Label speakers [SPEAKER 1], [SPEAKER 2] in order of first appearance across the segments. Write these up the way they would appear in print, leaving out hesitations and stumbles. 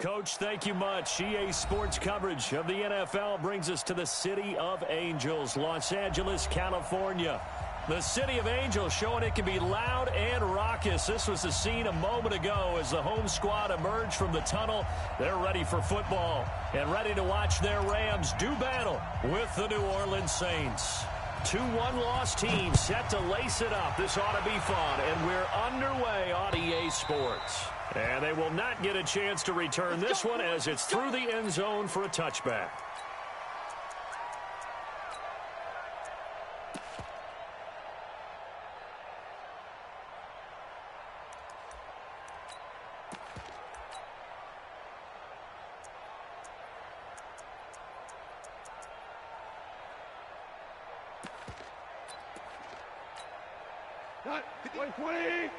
[SPEAKER 1] Coach, thank you much. EA Sports coverage of the NFL brings us to the City of Angels, Los Angeles, California. The City of Angels showing it can be loud and raucous. This was the scene a moment ago as the home squad emerged from the tunnel. They're ready for football and ready to watch their Rams do battle with the New Orleans Saints. 2 one-loss teams set to lace it up. This ought to be fun, and we're underway on EA Sports. And they will not get a chance to return this one as it's through the end zone for a touchback.
[SPEAKER 2] Cut. 20.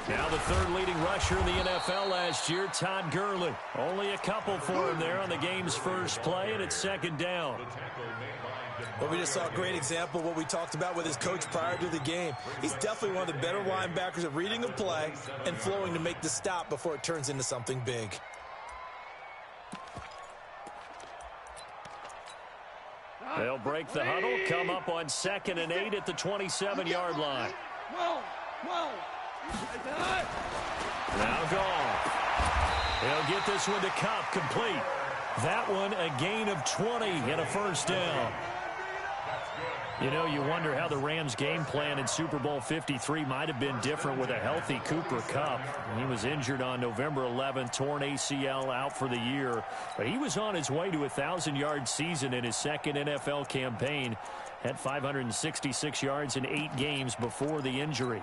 [SPEAKER 1] Now the third leading rusher in the NFL last year, Todd Gurley. Only a couple for him there on the game's first play, and it's second down.
[SPEAKER 3] Well, we just saw a great example of what we talked about with his coach prior to the game. He's definitely one of the better linebackers at reading a play and flowing to make the stop before it turns into something big.
[SPEAKER 1] They'll break the huddle, come up on 2nd and 8 at the 27-yard line. Now gone. He'll get this one to Kupp, complete. That one a gain of 20 and a first down. You know, you wonder how the Rams' game plan in Super Bowl 53 might have been different with a healthy Cooper Kupp. He was injured on November 11th, torn ACL, out for the year. But he was on his way to a 1,000-yard season in his second NFL campaign. Had 566 yards in 8 games before the injury.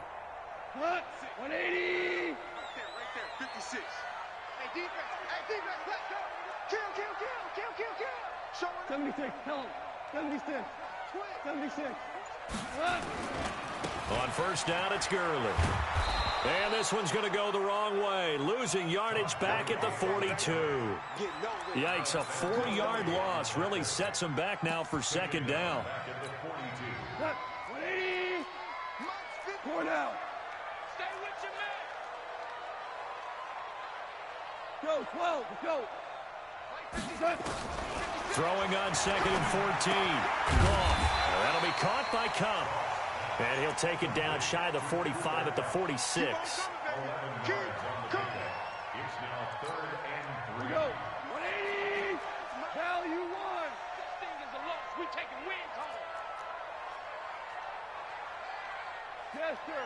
[SPEAKER 2] 180.
[SPEAKER 4] Right there, 56. Hey, defense, let's go. Kill. Show it.
[SPEAKER 2] 76, tell him. 76. 76.
[SPEAKER 1] On first down, it's Gurley. And this one's going to go the wrong way. Losing yardage back at the 42. Yikes, a 4-yard loss really sets him back now for second down.
[SPEAKER 2] 180. 4 down.
[SPEAKER 4] Stay with your man.
[SPEAKER 2] Go, 12, go.
[SPEAKER 1] Throwing on 2nd and 14. Goff. That'll be caught by Kupp. And he'll take it down shy of the 45 at the 46.
[SPEAKER 4] It's now 3rd and 3.
[SPEAKER 2] Go. 180. Cal, you won.
[SPEAKER 4] This thing is a loss. We taking win call.
[SPEAKER 2] Chester.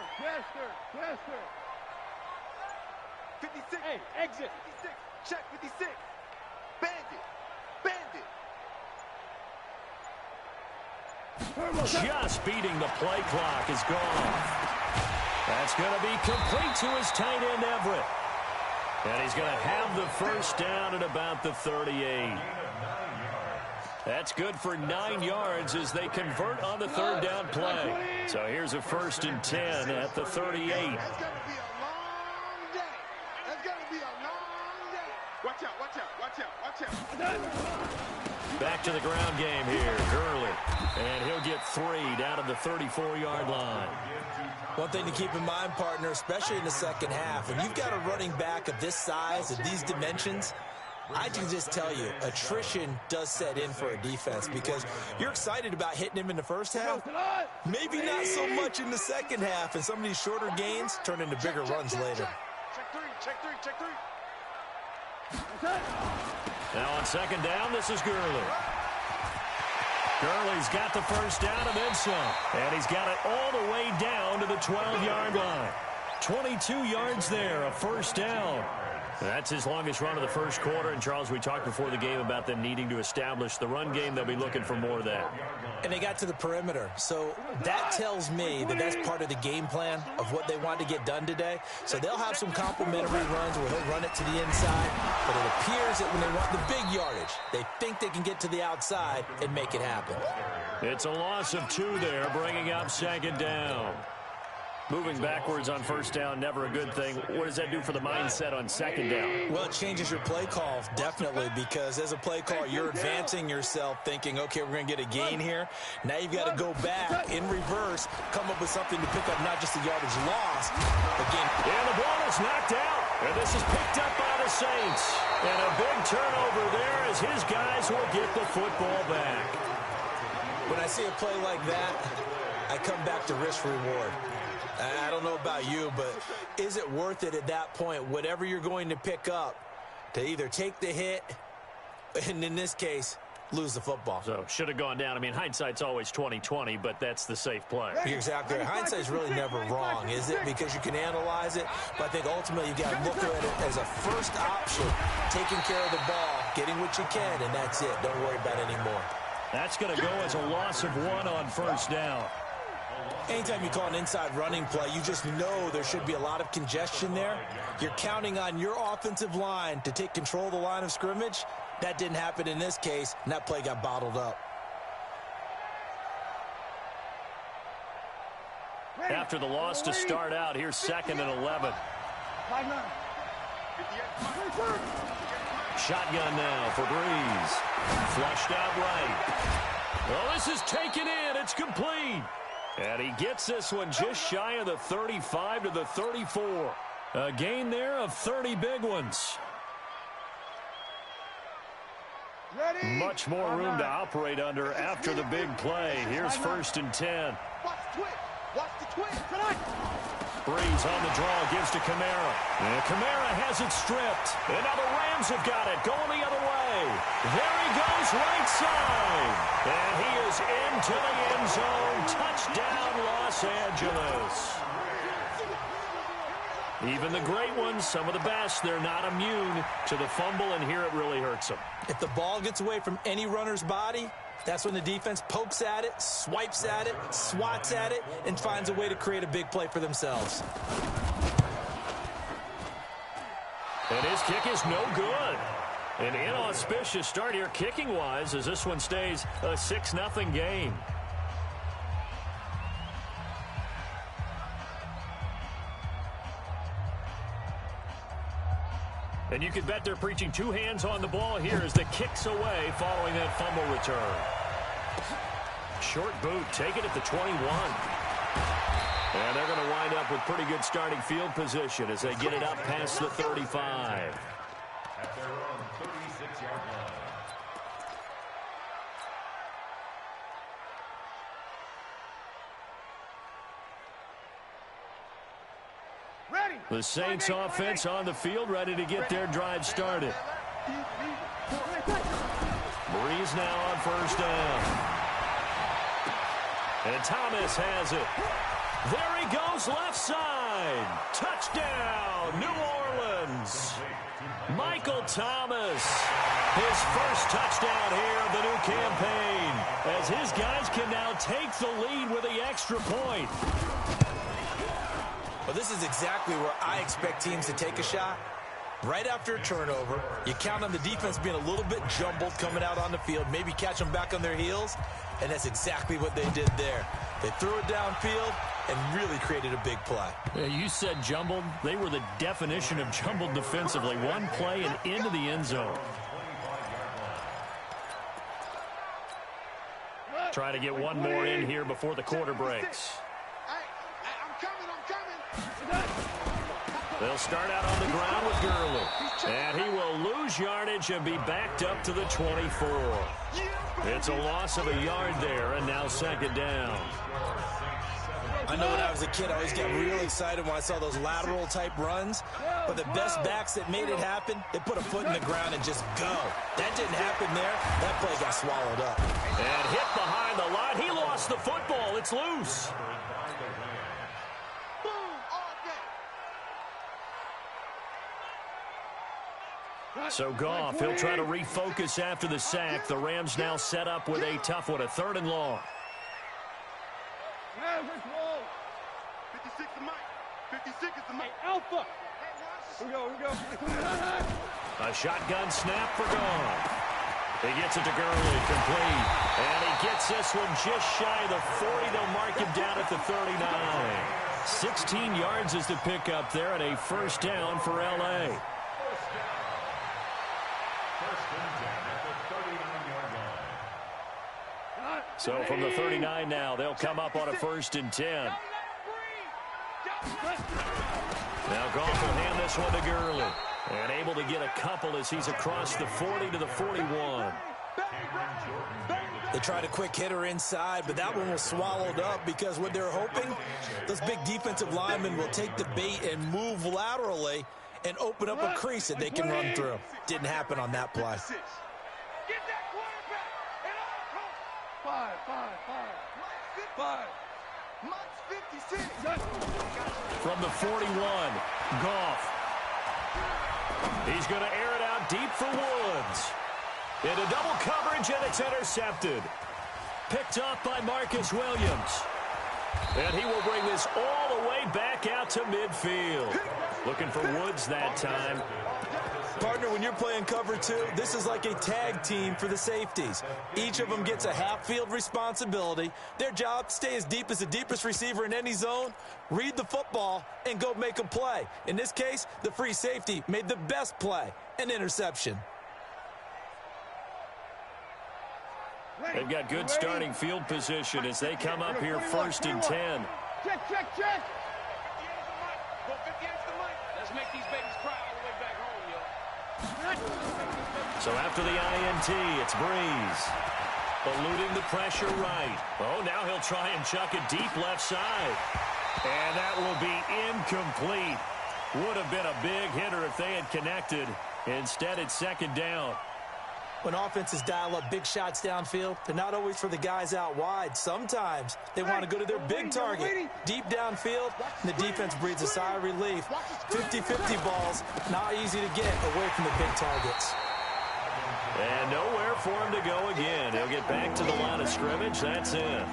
[SPEAKER 4] 56.
[SPEAKER 2] Hey, exit.
[SPEAKER 4] 56. Check 56. Bandit.
[SPEAKER 1] Just beating the play clock is gone. That's going to be complete to his tight end, Everett. And he's going to have the first down at about the 38. That's good for 9 yards as they convert on the 3rd down play. So here's a 1st and 10 at the 38.
[SPEAKER 4] That's going to be a long day. Watch out.
[SPEAKER 1] Back to the ground game here, Gurley. And he'll get 3 down at the 34-yard line.
[SPEAKER 3] One thing to keep in mind, partner, especially in the second half, when you've got a running back of this size, of these dimensions, I can just tell you, attrition does set in for a defense because you're excited about hitting him in the first half. Maybe not so much in the second half, and some of these shorter gains turn into bigger runs later.
[SPEAKER 4] Check three.
[SPEAKER 1] Now on 2nd down, this is Gurley. Gurley's got the first down and then some. And he's got it all the way down to the 12-yard line. 22 yards there, a first down. That's his longest run of the first quarter. And, Charles, we talked before the game about them needing to establish the run game. They'll be looking for more of that.
[SPEAKER 3] And they got to the perimeter. So that tells me that that's part of the game plan of what they want to get done today. So they'll have some complimentary runs where he'll run it to the inside. But it appears that when they want the big yardage, they think they can get to the outside and make it happen.
[SPEAKER 1] It's a loss of 2 there, bringing up 2nd down. Moving backwards on first down, never a good thing. What does that do for the mindset on second down?
[SPEAKER 3] Well, it changes your play call, definitely, because as a play caller, you're advancing yourself thinking, okay, we're going to get a gain here. Now you've got to go back in reverse, come up with something to pick up not just the yardage lost, again.
[SPEAKER 1] And the ball is knocked out. And this is picked up by the Saints. And a big turnover there as his guys will get the football back.
[SPEAKER 3] When I see a play like that, I come back to risk-reward. I don't know about you, but is it worth it at that point, whatever you're going to pick up, to either take the hit, and in this case, lose the football?
[SPEAKER 1] So, should have gone down. I mean, hindsight's always 20/20, but that's the safe play.
[SPEAKER 3] You're exactly right. Hindsight's really never wrong, is it? Because you can analyze it, but I think ultimately you've got to look at it as a first option, taking care of the ball, getting what you can, and that's it. Don't worry about it anymore.
[SPEAKER 1] That's going to go as a loss of 1 on first down.
[SPEAKER 3] Anytime you call an inside running play, you just know there should be a lot of congestion there. You're counting on your offensive line to take control of the line of scrimmage. That didn't happen in this case, and that play got bottled up.
[SPEAKER 1] After the loss to start out, here's 2nd and 11. Shotgun now for Breeze. Flushed out right. Well, this is taken in. It's complete. And he gets this one just shy of the 35 to the 34. A gain there of 30 big ones. Much more room to operate under after the big play. Here's 1st and 10.
[SPEAKER 4] Watch the twist. Watch the twist.
[SPEAKER 1] Breeze on the draw, gives to Kamara. And Kamara has it stripped. And now the Rams have got it, going the other way. There he goes, right side. And he is into the end zone. Touchdown, Los Angeles. Even the great ones, some of the best, they're not immune to the fumble, and here it really hurts them.
[SPEAKER 3] If the ball gets away from any runner's body, that's when the defense pokes at it, swipes at it, swats at it, and finds a way to create a big play for themselves.
[SPEAKER 1] And his kick is no good. An inauspicious start here kicking-wise as this one stays a 6-0 game. And you can bet they're preaching 2 hands on the ball here as the kick's away following that fumble return. Short boot, take it at the 21. And they're going to wind up with pretty good starting field position as they get it up past the 35.
[SPEAKER 5] At their own 36-yard line.
[SPEAKER 1] The Saints offense on the field, ready to get their drive started. Breeze now on 1st down. And Thomas has it. There he goes, left side. Touchdown, New Orleans. Michael Thomas, his first touchdown here of the new campaign, as his guys can now take the lead with the extra point.
[SPEAKER 3] Well, this is exactly where I expect teams to take a shot. Right after a turnover, you count on the defense being a little bit jumbled coming out on the field, maybe catch them back on their heels, and that's exactly what they did there. They threw it downfield and really created a big play.
[SPEAKER 1] You said jumbled. They were the definition of jumbled defensively. One play and into the end zone. Try to get one more in here before the quarter breaks. They'll start out on the ground with Gurley. And he will lose yardage and be backed up to the 24. It's a loss of a yard there, and now 2nd down.
[SPEAKER 3] I know when I was a kid, I always got real excited when I saw those lateral-type runs. But the best backs that made it happen, they put a foot in the ground and just go. That didn't happen there. That play got swallowed up.
[SPEAKER 1] And hit behind the line. He lost the football. It's loose. So Goff, he'll try to refocus after the sack. The Rams now set up with a tough one, a 3rd and long.
[SPEAKER 4] 56 is Mike. 56 is the Mike.
[SPEAKER 2] Alpha. Here we go.
[SPEAKER 1] A shotgun snap for Goff. He gets it to Gurley, complete. And he gets this one just shy of the 40. They'll mark him down at the 39. 16 yards is the pickup there, and a first down for L.A. So from the 39 now, they'll come up on a 1st and 10. Now Goff will hand this one to Gurley. And able to get a couple as he's across the 40 to the 41.
[SPEAKER 3] They tried a quick hitter inside, but that one was swallowed up because what they're hoping, those big defensive linemen will take the bait and move laterally and open up a crease that they can run through. Didn't happen on that play.
[SPEAKER 1] From the 41, Goff. He's going to air it out deep for Woods. Into double coverage, and it's intercepted. Picked off by Marcus Williams. And he will bring this all the way back out to midfield. Looking for Woods that time.
[SPEAKER 3] Partner, when you're playing cover 2, this is like a tag team for the safeties. Each of them gets a half-field responsibility. Their job, stay as deep as the deepest receiver in any zone, read the football, and go make a play. In this case, the free safety made the best play, an interception.
[SPEAKER 1] They've got good starting field position as they come up here 1st and 10.
[SPEAKER 2] Check, check, check. Let's make these babies cry all the way back home, yo.
[SPEAKER 1] So after the INT, it's Breeze. Eluding the pressure right. Oh, now he'll try and chuck it deep left side. And that will be incomplete. Would have been a big hitter if they had connected. Instead, it's 2nd down.
[SPEAKER 3] When offenses dial up big shots downfield, they're not always for the guys out wide. Sometimes they want to go to their big target. Deep downfield, and the defense breathes a sigh of relief. 50-50 balls, not easy to get away from the big targets.
[SPEAKER 1] And nowhere for him to go again. He'll get back to the line of scrimmage. That's it.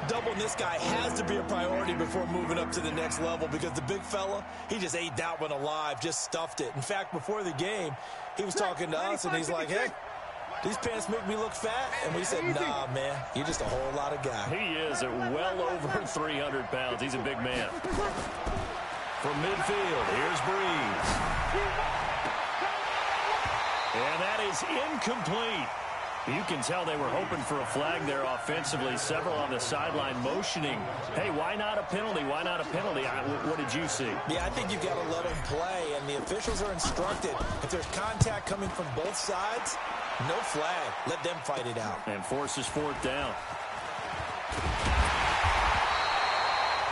[SPEAKER 3] Doubling this guy has to be a priority before moving up to the next level because the big fella, he just ate that one alive, just stuffed it. In fact, before the game, he was talking to us, and he's like, hey, these pants make me look fat? And we said, nah, man, you're just a whole lot of guy.
[SPEAKER 1] He is at well over 300 pounds. He's a big man. From midfield, here's Breeze. And that is incomplete. You can tell they were hoping for a flag there offensively. Several on the sideline motioning. Hey, why not a penalty? Why not a penalty? What did you see?
[SPEAKER 3] Yeah, I think you've got to let them play, and the officials are instructed. If there's contact coming from both sides, no flag. Let them fight it out.
[SPEAKER 1] And forces 4th down.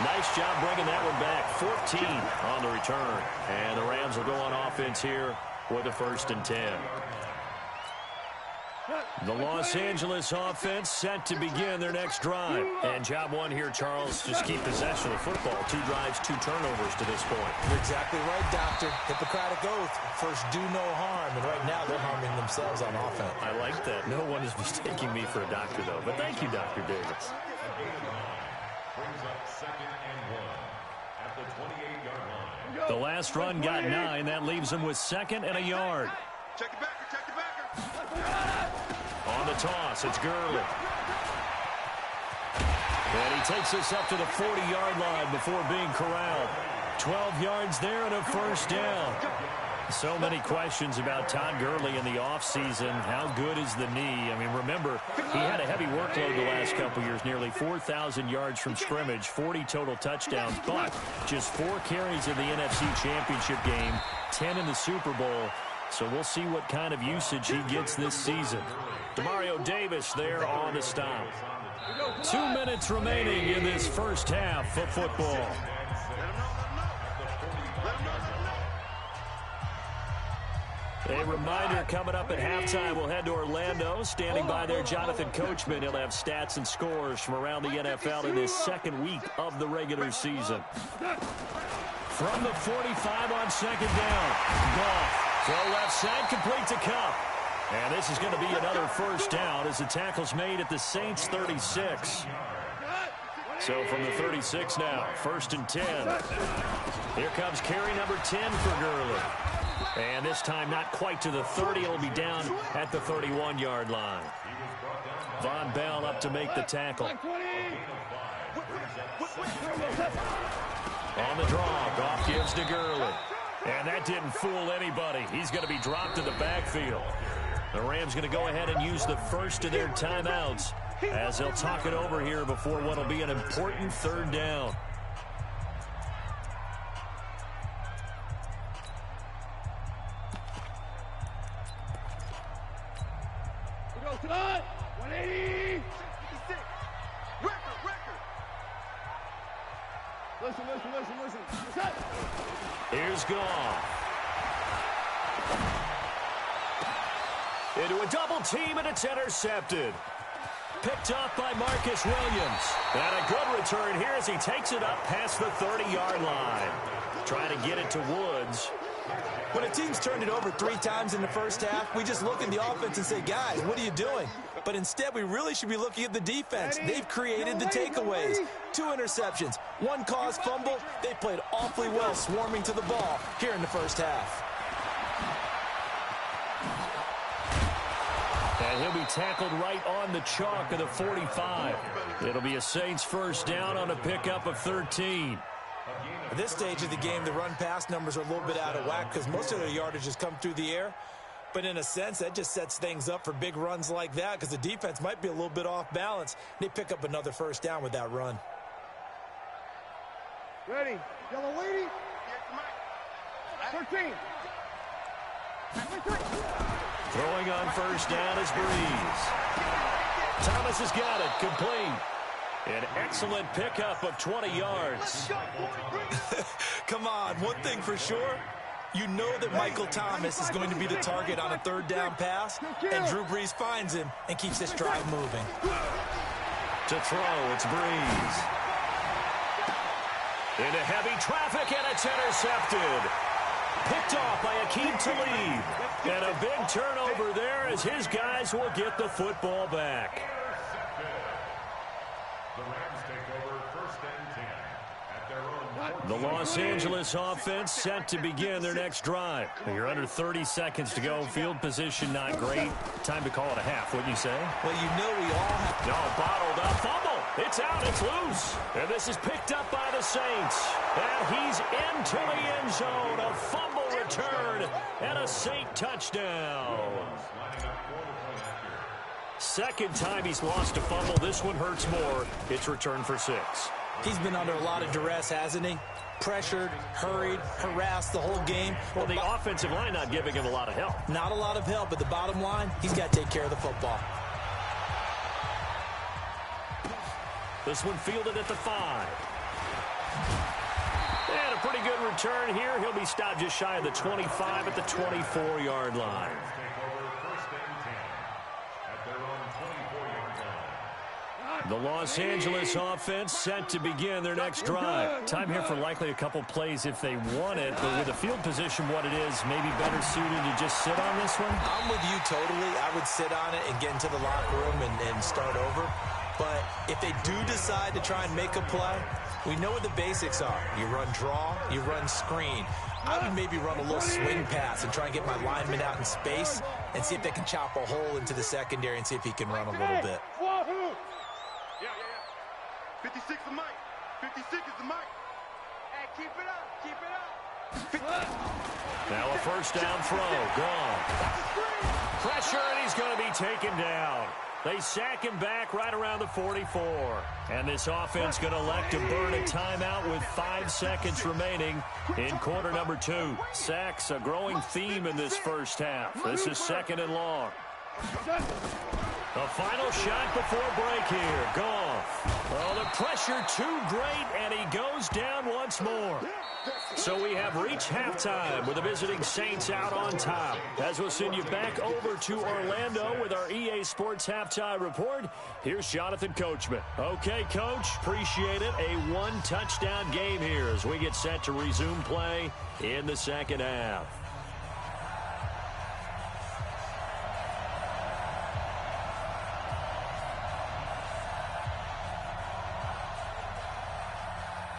[SPEAKER 1] Nice job bringing that one back. 14 on the return. And the Rams will go on offense here with a 1st and 10. The Los Angeles offense set to begin their next drive. And job 1 here, Charles, just keep possession of the football. 2 drives, 2 turnovers to this point.
[SPEAKER 3] You're exactly right, Doctor. Hippocratic oath. First, do no harm. And right now, they're harming themselves on offense.
[SPEAKER 1] I like that. No one is mistaking me for a doctor, though. But thank you, Dr. Davis.
[SPEAKER 5] Brings up 2nd and 1 at the 28-yard line.
[SPEAKER 1] The last run got 9. That leaves them with 2nd and a yard.
[SPEAKER 4] Check the backer, check the backer.
[SPEAKER 1] On the toss, it's Gurley. And he takes us up to the 40-yard line before being corralled. 12 yards there and a 1st down. So many questions about Todd Gurley in the offseason. How good is the knee? I mean, remember, he had a heavy workload the last couple years, nearly 4,000 yards from scrimmage, 40 total touchdowns, but just 4 carries in the NFC Championship game, 10 in the Super Bowl. So we'll see what kind of usage he gets this season. Demario Davis there on the stop. 2 minutes remaining in this first half of football. A reminder coming up at halftime, we'll head to Orlando. Standing by there, Jonathan Coachman. He'll have stats and scores from around the NFL in his 2nd week of the regular season. From the 45 on 2nd down, Goff. Throw left side, complete to Kupp. And this is going to be another 1st down as the tackle's made at the Saints' 36. So from the 36 now, 1st and 10. Here comes carry number 10 for Gurley. And this time not quite to the 30. It'll be down at the 31-yard line. Von Bell up to make the tackle. On the draw, Goff gives to Gurley. And that didn't fool anybody. He's going to be dropped in the backfield. The Rams going to go ahead and use the first of their timeouts as they'll talk it over here before what will be an important third down.
[SPEAKER 2] We go tonight. 180.
[SPEAKER 4] 66. Record.
[SPEAKER 2] Listen.
[SPEAKER 1] Here's Goff. Into a double team, and it's intercepted. Picked off by Marcus Williams. And a good return here as he takes it up past the 30-yard line. Trying to get it to Woods.
[SPEAKER 3] When a team's turned it over 3 times in the first half, we just look at the offense and say, guys, what are you doing? But instead, we really should be looking at the defense. They've created the takeaways. 2 interceptions, 1 caused fumble. They played awfully well swarming to the ball here in the first half.
[SPEAKER 1] And he'll be tackled right on the chalk of the 45. It'll be a Saints first down on a pickup of 13.
[SPEAKER 3] At this stage of the game, the run-pass numbers are a little bit out of whack because most of their yardage has come through the air. But in a sense, that just sets things up for big runs like that because the defense might be a little bit off balance. They pick up another first down with that run.
[SPEAKER 2] Ready. Yellow lady. 13.
[SPEAKER 1] Throwing on first down is Breeze. Thomas has got it. Complete. An excellent pickup of 20 yards.
[SPEAKER 3] Come on, one thing for sure. You know that Michael Thomas is going to be the target on a third down pass, and Drew Brees finds him and keeps this drive moving.
[SPEAKER 1] To throw, it's Breeze. Into heavy traffic, and it's intercepted. Picked off by Akeem Talib. And a big turnover there as his guys will get the football back.
[SPEAKER 5] The Rams take over first and 10 at their own.
[SPEAKER 1] The Los Angeles offense set to begin their next drive. You're under 30 seconds to go. Field position not great. Time to call it a half, wouldn't you say?
[SPEAKER 3] Well, you know we all have...
[SPEAKER 1] No, bottled up. Fumble. It's out. It's loose. And this is picked up by the Saints. And he's into the end zone. A fumble return and a Saint touchdown. Second time he's lost a fumble. This one hurts more. It's returned for 6.
[SPEAKER 3] He's been under a lot of duress, hasn't he? Pressured, hurried, harassed the whole game.
[SPEAKER 1] Well, the offensive line not giving him a lot of help.
[SPEAKER 3] Not a lot of help, but the bottom line, he's got to take care of the football.
[SPEAKER 1] This one fielded at the 5. And a pretty good return here. He'll be stopped just shy of the 25 at the 24-yard line. The Los Angeles offense set to begin their next drive. Time here for likely a couple plays if they want it, but with the field position what it is, maybe better suited to just sit on this one?
[SPEAKER 3] I'm with you totally. I would sit on it and get into the locker room and start over. But if they do decide to try and make a play, we know what the basics are. You run draw, you run screen. I would maybe run a little swing pass and try and get my lineman out in space and see if they can chop a hole into the secondary and see if he can run a little bit.
[SPEAKER 4] 56 the mic. 56 is the mic. Hey, keep it up.
[SPEAKER 1] Now a first down throw. Gone. Pressure, and he's going to be taken down. They sack him back right around the 44. And this offense going to elect to burn a timeout with 5 seconds remaining in quarter number 2. Sacks, a growing theme in this first half. This is 2nd and long. The final shot before break here. Goff. Oh, the pressure too great, and he goes down once more. So we have reached halftime with the visiting Saints out on top. As we'll send you back over to Orlando with our EA Sports Halftime Report, here's Jonathan Coachman. Okay, Coach, appreciate it. A 1-touchdown game here as we get set to resume play in the second half.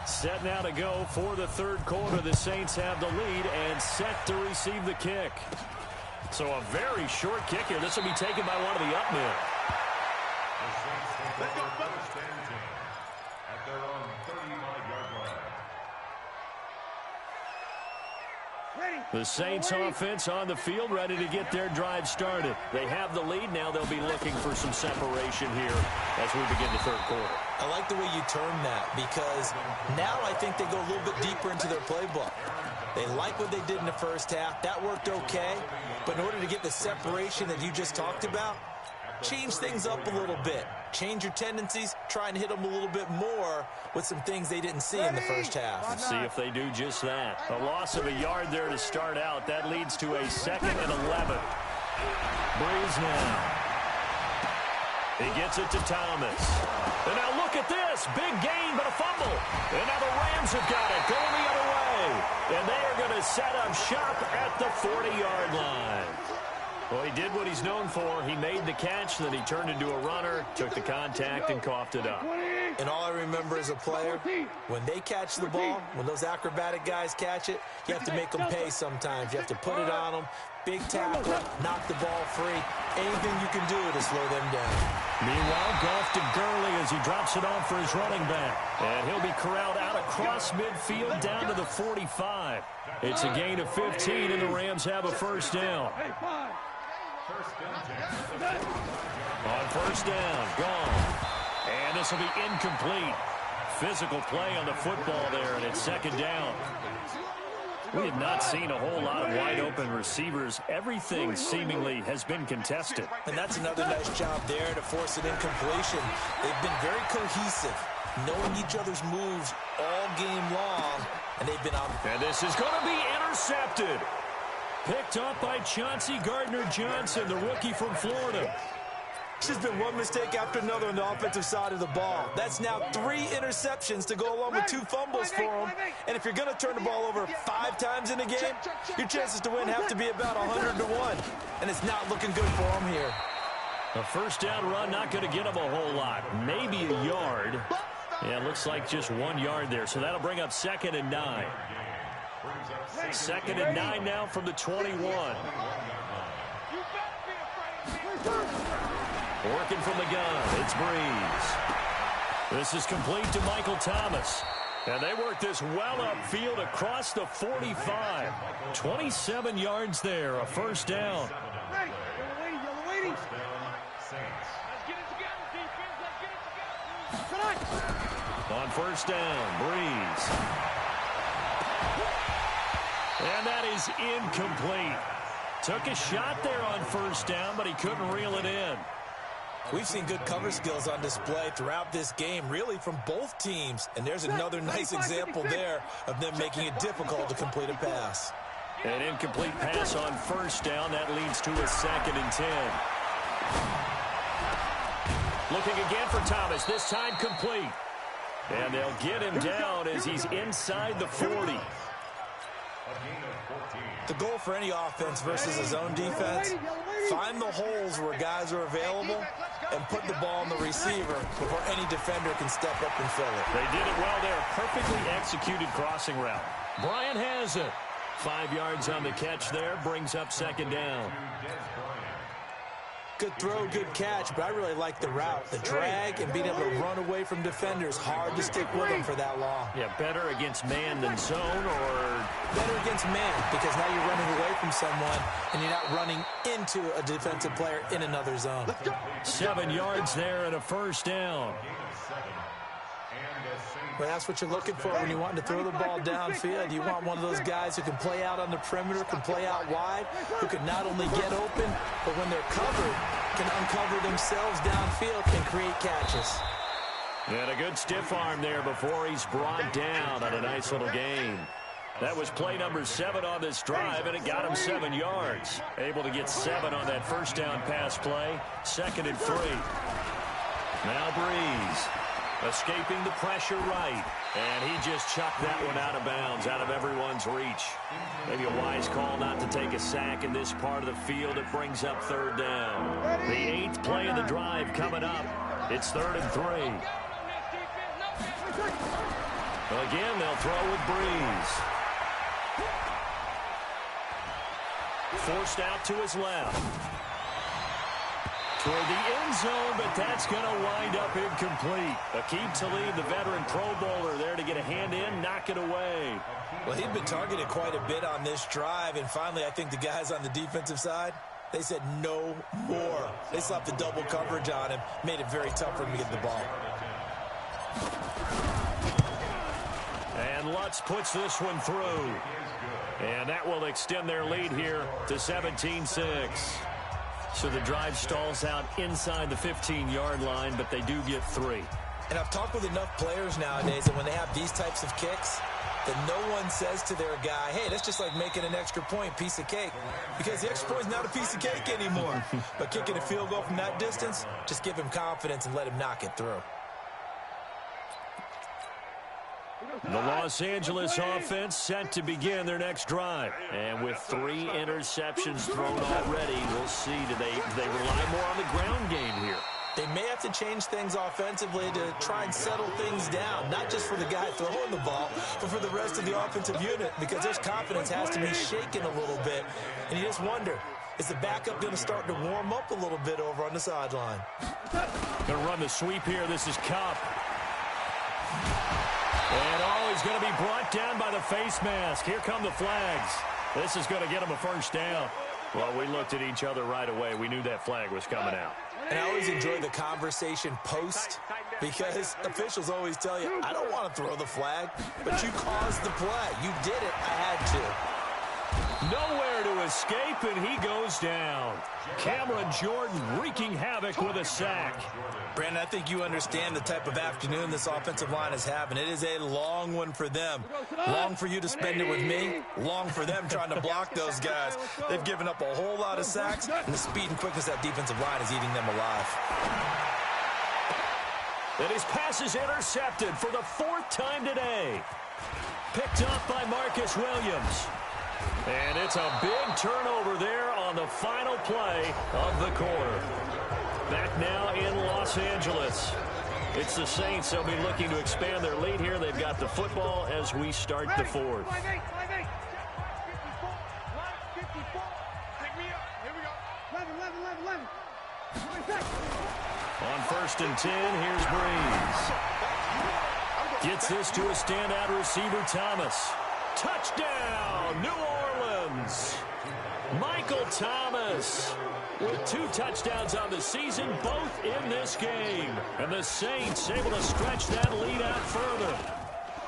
[SPEAKER 1] Set now to go for the third quarter. The Saints have the lead and set to receive the kick. So a very short kick here. This will be taken by one of the up men. The Saints offense on the field, ready to get their drive started. They have the lead. Now they'll be looking for some separation here as we begin the third quarter.
[SPEAKER 3] I like the way you term that, because now I think they go a little bit deeper into their playbook. They like what they did in the first half. That worked okay. But in order to get the separation that you just talked about, change things up a little bit. Change your tendencies. Try and hit them a little bit more with some things they didn't see in the first half.
[SPEAKER 1] Let's see if they do just that. A loss of a yard there to start out. That leads to a 2nd and 11. Breeze now. He gets it to Thomas. And now look at this. Big gain, but a fumble. And now the Rams have got it going the other way. And they are going to set up shop at the 40-yard line. Well, he did what he's known for. He made the catch, then he turned into a runner, took the contact, and coughed it up.
[SPEAKER 3] And all I remember as a player, when they catch the ball, when those acrobatic guys catch it, you have to make them pay sometimes. You have to put it on them, big tackle, knock the ball free. Anything you can do to slow them down.
[SPEAKER 1] Meanwhile, Goff to Gurley as he drops it off for his running back. And he'll be corralled out across midfield down to the 45. It's a gain of 15, and the Rams have a first down. On first down, gone. And this will be incomplete. Physical play on the football there, and it's second down. We have not seen a whole lot of wide-open receivers. Everything seemingly has been contested.
[SPEAKER 3] And that's another nice job there to force an incompletion. They've been very cohesive, knowing each other's moves all game long, and they've been on.
[SPEAKER 1] And this is going to be intercepted. Picked up by Chauncey Gardner-Johnson, the rookie from Florida.
[SPEAKER 3] There's been one mistake after another on the offensive side of the ball. That's now 3 interceptions to go along with 2 fumbles for him. And if you're going to turn the ball over 5 times in a game, your chances to win have to be about 100 to 1. And it's not looking good for him here.
[SPEAKER 1] A first down run, not going to get him a whole lot. Maybe a yard. Yeah, it looks like just 1 yard there. So that'll bring up 2nd and 9. 2nd and 9 now from the 21. Working from the gun, it's Breeze. This is complete to Michael Thomas. And they work this well upfield across the 45. 27 yards there, a first down. On first down, Breeze. And that is incomplete. Took a shot there on first down, but he couldn't reel it in.
[SPEAKER 3] We've seen good cover skills on display throughout this game, really from both teams. And there's another nice example there of them making it difficult to complete a pass.
[SPEAKER 1] An incomplete pass on first down. That leads to a 2nd and 10. Looking again for Thomas, this time complete. And they'll get him down as he's inside the 40.
[SPEAKER 3] The goal for any offense versus a zone defense, find the holes where guys are available and put the ball on the receiver before any defender can step up and fill it.
[SPEAKER 1] They did it well there. Perfectly executed crossing route. Bryant has it. 5 yards on the catch there. Brings up 2nd down.
[SPEAKER 3] Good throw, good catch, but I really like the route. The drag and being able to run away from defenders. Hard to stick with them for that long.
[SPEAKER 1] Yeah, better against man than zone, or
[SPEAKER 3] better against man, because now you're running away from someone and you're not running into a defensive player in another zone.
[SPEAKER 1] 7 yards there and a first down.
[SPEAKER 3] But that's what you're looking for when you want to throw the ball downfield. You want one of those guys who can play out on the perimeter, can play out wide, who can not only get open, but when they're covered, can uncover themselves downfield and create catches.
[SPEAKER 1] And a good stiff arm there before he's brought down on a nice little gain. That was play number 7 on this drive, and it got him 7 yards. Able to get 7 on that first down pass play. 2nd and 3. Now Breeze. Escaping the pressure right. And he just chucked that one out of bounds, out of everyone's reach. Maybe a wise call not to take a sack in this part of the field. It brings up 3rd down. The 8th play of the drive coming up. It's 3rd and 3. Again, they'll throw with Breeze. Forced out to his left. toward the end zone, but that's going to wind up incomplete. Aqib Talib, the veteran Pro Bowler, there to get a hand in, knock it away.
[SPEAKER 3] Well, he'd been targeted quite a bit on this drive, and finally I think the guys on the defensive side, they said no more. They slapped the double coverage on him, made it very tough for him to get the ball.
[SPEAKER 1] And Lutz puts this one through. And that will extend their lead here to 17-6. So the drive stalls out inside the 15-yard line, but they do get 3.
[SPEAKER 3] And I've talked with enough players nowadays that when they have these types of kicks, that no one says to their guy, hey, that's just like making an extra point, piece of cake. Because the extra point is not a piece of cake anymore. But kicking a field goal from that distance, just give him confidence and let him knock it through.
[SPEAKER 1] The Los Angeles offense set to begin their next drive. And with 3 interceptions thrown already, we'll see, do they rely more on the ground game here?
[SPEAKER 3] They may have to change things offensively to try and settle things down, not just for the guy throwing the ball, but for the rest of the offensive unit, because their confidence has to be shaken a little bit. And you just wonder, is the backup going to start to warm up a little bit over on the sideline?
[SPEAKER 1] Going to run the sweep here. This is Kupp. And he's going to be brought down by the face mask. Here come the flags. This is going to get him a first down. Well, we looked at each other right away. We knew that flag was coming out.
[SPEAKER 3] And I always enjoy the conversation post, because officials always tell you, I don't want to throw the flag, but you caused the play. You did it. I had to.
[SPEAKER 1] Nowhere to escape, and he goes down. Cameron Jordan wreaking havoc with a sack.
[SPEAKER 3] Brandon, I think you understand the type of afternoon this offensive line is having. It is a long one for them. Long for you to spend it with me. Long for them trying to block those guys. They've given up a whole lot of sacks, and the speed and quickness of that defensive line is eating them alive.
[SPEAKER 1] And his pass is intercepted for the 4th time today. Picked up by Marcus Williams. And it's a big turnover there on the final play of the quarter. Back now in Los Angeles. It's the Saints. They'll be looking to expand their lead here. They've got the football as we start the 4th. On 1st and 10, here's Breeze. Gets this to a standout receiver, Thomas. Touchdown, New Orleans. Michael Thomas with 2 touchdowns on the season, both in this game. And the Saints able to stretch that lead out further.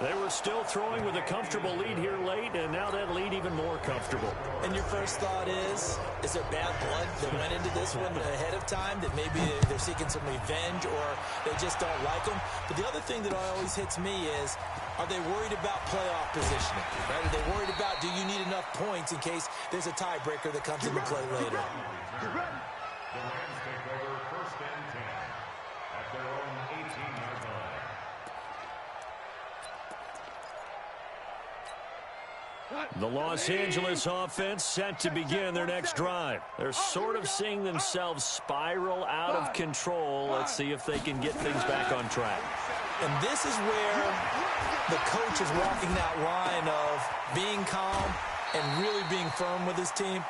[SPEAKER 1] They were still throwing with a comfortable lead here late, and now that lead even more comfortable.
[SPEAKER 3] And your first thought is there bad blood that went into this one ahead of time, that maybe they're seeking some revenge or they just don't like them? But the other thing that always hits me is, are they worried about playoff positioning? Right? Are they worried about, do you need enough points in case there's a tiebreaker that comes into play later?
[SPEAKER 5] The Rams take over 1st and 10 at their own 18-yard line.
[SPEAKER 1] The Los Angeles offense set to begin their next drive. They're sort of seeing themselves spiral out of control. Let's see if they can get things back on track.
[SPEAKER 3] And this is where the coach is walking that line of being calm and really being firm with his team.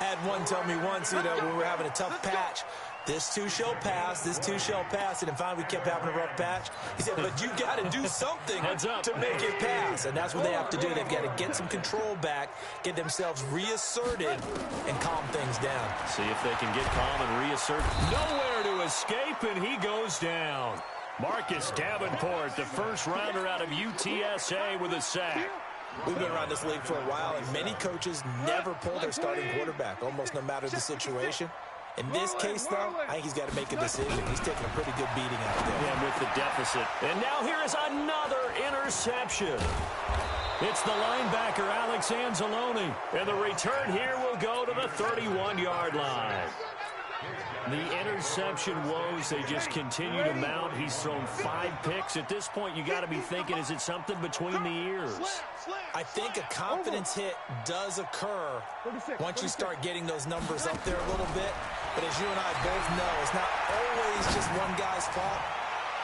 [SPEAKER 3] I had one tell me once, when we were having a tough patch, this too shall pass, this too shall pass, and then finally we kept having a rough patch. He said, but you got to do something to make it pass, and that's what they have to do. They've got to get some control back, get themselves reasserted, and calm things down.
[SPEAKER 1] See if they can get calm and reassert. Nowhere to escape, and he goes down. Marcus Davenport, the first rounder out of UTSA with a sack.
[SPEAKER 3] We've been around this league for a while, and many coaches never pull their starting quarterback, almost no matter the situation. In this case, though, I think he's got to make a decision. He's taking a pretty good beating out there.
[SPEAKER 1] Yeah, with the deficit. And now here is another interception. It's the linebacker, Alex Anzalone. And the return here will go to the 31-yard line. The interception woes, they just continue to mount. He's thrown 5 picks. At this point, you got to be thinking, is it something between the ears?
[SPEAKER 3] I think a confidence hit does occur once you start getting those numbers up there a little bit. But as you and I both know, it's not always just one guy's fault.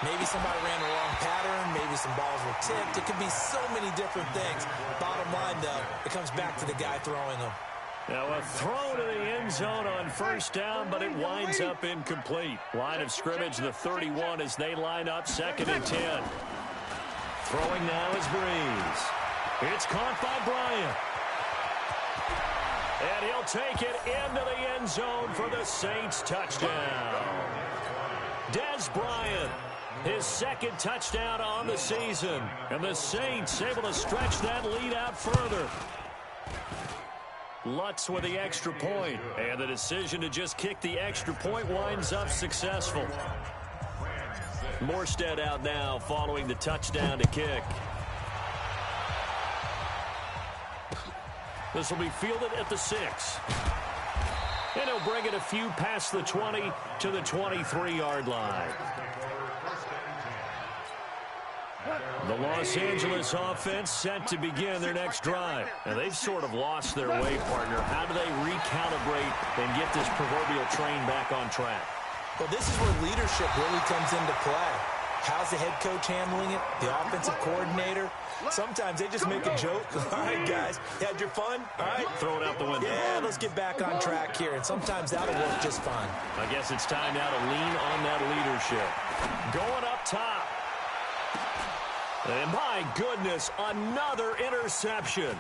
[SPEAKER 3] Maybe somebody ran the wrong pattern. Maybe some balls were tipped. It could be so many different things. Bottom line, though, it comes back to the guy throwing them.
[SPEAKER 1] Now a throw to the end zone on first down, but it winds up incomplete. Line of scrimmage, the 31 as they line up 2nd and 10. Throwing now is Breeze. It's caught by Bryant. And he'll take it into the end zone for the Saints touchdown. Dez Bryant, his 2nd touchdown on the season. And the Saints able to stretch that lead out further. Lutz with the extra point, and the decision to just kick the extra point winds up successful. Morstead out now following the touchdown to kick. This will be fielded at the 6. And he'll bring it a few past the 20 to the 23-yard line. The Los Angeles offense set to begin their next drive. And they've sort of lost their way, partner. How do they recalibrate and get this proverbial train back on track?
[SPEAKER 3] Well, this is where leadership really comes into play. How's the head coach handling it? The offensive coordinator? Sometimes they just make a joke. All right, guys, you had your fun? All right.
[SPEAKER 1] Throw it out the window.
[SPEAKER 3] Yeah, let's get back on track here. And sometimes that'll work just fine.
[SPEAKER 1] I guess it's time now to lean on that leadership. Going up top. And my goodness, another interception.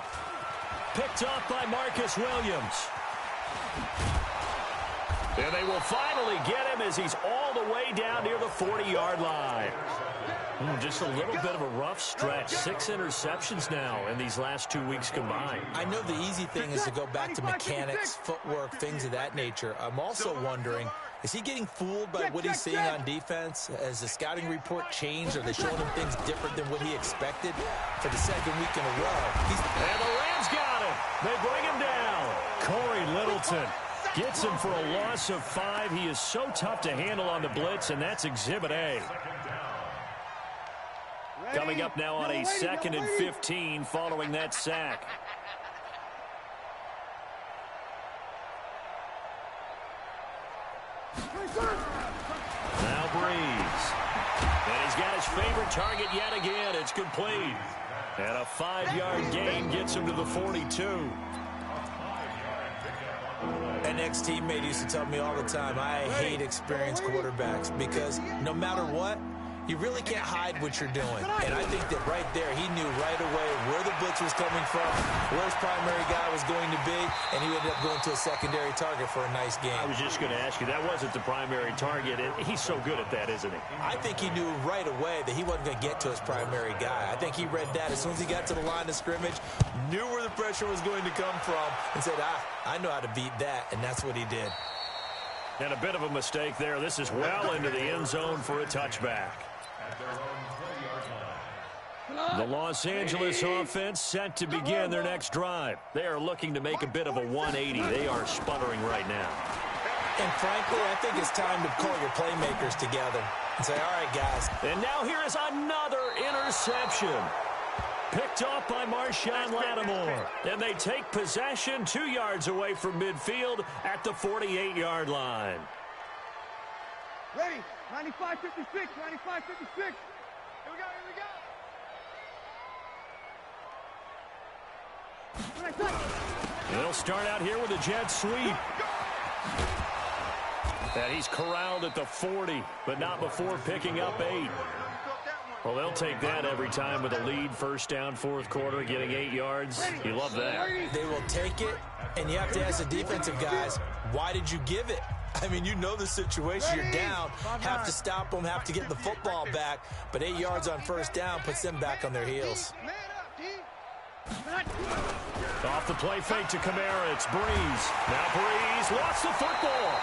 [SPEAKER 1] Picked off by Marcus Williams. And they will finally get him as he's all the way down near the 40-yard line. Just a little bit of a rough stretch. 6 interceptions now in these last 2 weeks combined.
[SPEAKER 3] I know the easy thing is to go back to mechanics, footwork, things of that nature. I'm also wondering, is he getting fooled by what he's seeing on defense? Has the scouting report changed? Are they showing him things different than what he expected for the 2nd week in a row?
[SPEAKER 1] And the Rams got him. They bring him down. Corey Littleton gets him for a loss of 5. He is so tough to handle on the blitz, and that's Exhibit A. Coming up now on a 2nd and 15 following that sack. Now Breeze. And he's got his favorite target yet again. It's complete. And a 5-yard gain gets him to the 42.
[SPEAKER 3] An ex-teammate used to tell me all the time, I hate experienced quarterbacks because no matter what, you really can't hide what you're doing. And I think that right there, he knew right away where the blitz was coming from, where his primary guy was going to be, and he ended up going to a secondary target for a nice game.
[SPEAKER 1] I was just going to ask you, that wasn't the primary target. He's so good at that, isn't he?
[SPEAKER 3] I think he knew right away that he wasn't going to get to his primary guy. I think he read that as soon as he got to the line of scrimmage, knew where the pressure was going to come from, and said, I know how to beat that, and that's what he did.
[SPEAKER 1] And a bit of a mistake there. This is well into the end zone for a touchback. The Los Angeles offense set to begin their next drive. They are looking to make a bit of a 180. They are sputtering right now.
[SPEAKER 3] And frankly, I think it's time to call your playmakers together and say, all right, guys.
[SPEAKER 1] And now here is another interception. Picked off by Marshawn Lattimore. And they take possession 2 yards away from midfield at the 48-yard line.
[SPEAKER 2] Ready, 95-56, 95-56. Here we go, here we go.
[SPEAKER 1] They'll start out here with a jet sweep. And he's corralled at the 40, but not before picking up 8. Well, they'll take that every time with a lead, first down, 4th quarter, getting 8 yards. You love that.
[SPEAKER 3] They will take it, and you have to ask the defensive guys, why did you give it? I mean, you know the situation. You're down, have to stop them, have to get the football back, but 8 yards on first down puts them back on their heels.
[SPEAKER 1] Off the play fake to Kamara, it's Breeze. Now Breeze lost the football.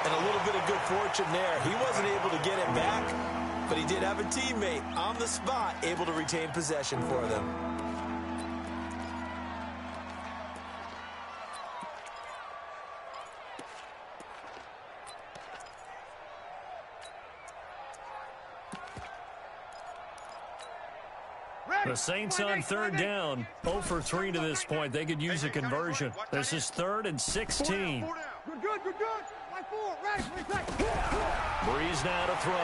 [SPEAKER 3] And a little bit of good fortune there. He wasn't able to get it back, but he did have a teammate on the spot able to retain possession for them.
[SPEAKER 1] The Saints on 3rd down, 0 for 3 to this point. They could use a conversion. This is 3rd and 16.
[SPEAKER 2] Good, good, good, good. Line 4, right,
[SPEAKER 1] Breeze now to throw.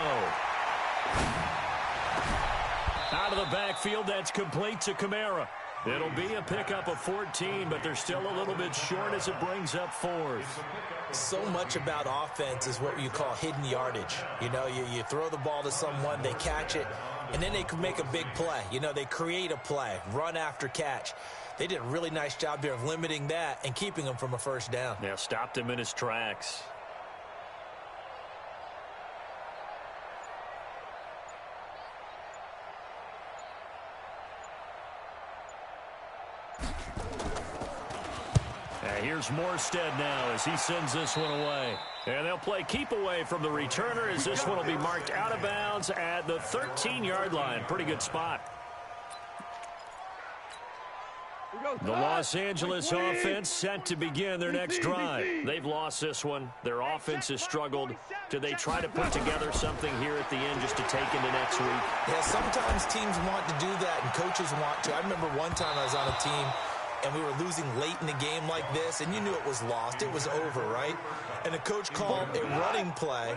[SPEAKER 1] Out of the backfield, that's complete to Kamara. It'll be a pickup of 14, but they're still a little bit short as it brings up fourth.
[SPEAKER 3] So much about offense is what you call hidden yardage. You know, you throw the ball to someone, they catch it, and then they can make a big play. You know, they create a play, run after catch. They did a really nice job there of limiting that and keeping him from a first down.
[SPEAKER 1] Yeah, stopped him in his tracks. Here's Morstead now as he sends this one away. And they'll play keep away from the returner as this one will be marked out of bounds at the 13-yard line. Pretty good spot. The Los Angeles offense set to begin their next drive. They've lost this one. Their offense has struggled. Do they try to put together something here at the end just to take into next week?
[SPEAKER 3] Yeah, sometimes teams want to do that and coaches want to. I remember one time I was on a team and we were losing late in the game like this, and you knew it was lost. It was over, right? And the coach called a running play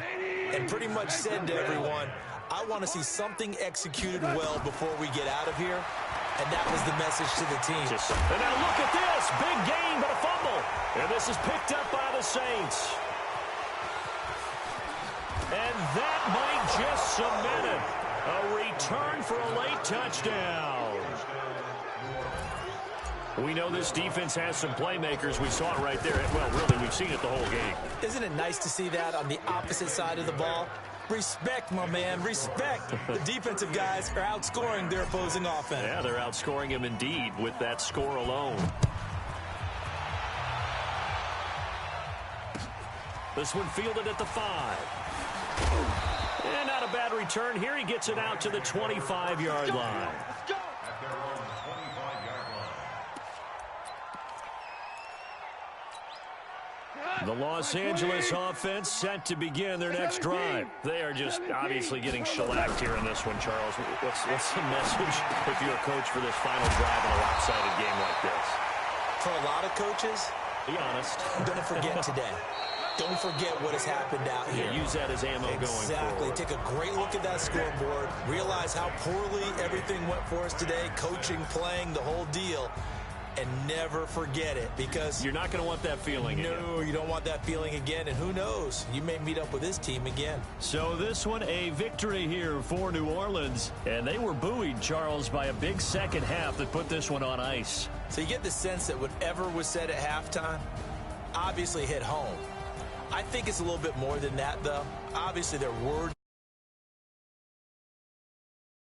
[SPEAKER 3] and pretty much said to everyone, I want to see something executed well before we get out of here. And that was the message to the team.
[SPEAKER 1] And now look at this. Big gain, but a fumble. And this is picked up by the Saints. And that might just cement it. A return for a late touchdown. We know this defense has some playmakers. We saw it right there. Well, really, we've seen it the whole game.
[SPEAKER 3] Isn't it nice to see that on the opposite side of the ball? Respect, my man, respect. The defensive guys are outscoring their opposing offense.
[SPEAKER 1] Yeah, they're outscoring him indeed with that score alone. This one fielded at the 5. And not a bad return here. He gets it out to the 25-yard line. The Los Angeles offense set to begin their next drive. They are just obviously getting shellacked here in this one, Charles. What's the message if you're a coach for this final drive in a lopsided game like this?
[SPEAKER 3] For a lot of coaches,
[SPEAKER 1] be honest.
[SPEAKER 3] Don't forget today. Don't forget what has happened out here.
[SPEAKER 1] Yeah, use that as ammo going forward.
[SPEAKER 3] Exactly. Take a great look at that scoreboard. Realize how poorly everything went for us today. Coaching, playing, the whole deal. And never forget it, because
[SPEAKER 1] you're not going to want that feeling again.
[SPEAKER 3] No, you don't want that feeling again, and who knows, you may meet up with this team again.
[SPEAKER 1] So this one, a victory here for New Orleans, and they were buoyed, Charles, by a big second half that put this one on ice.
[SPEAKER 3] So you get the sense that whatever was said at halftime obviously hit home. I think it's a little bit more than that, though. Obviously, their words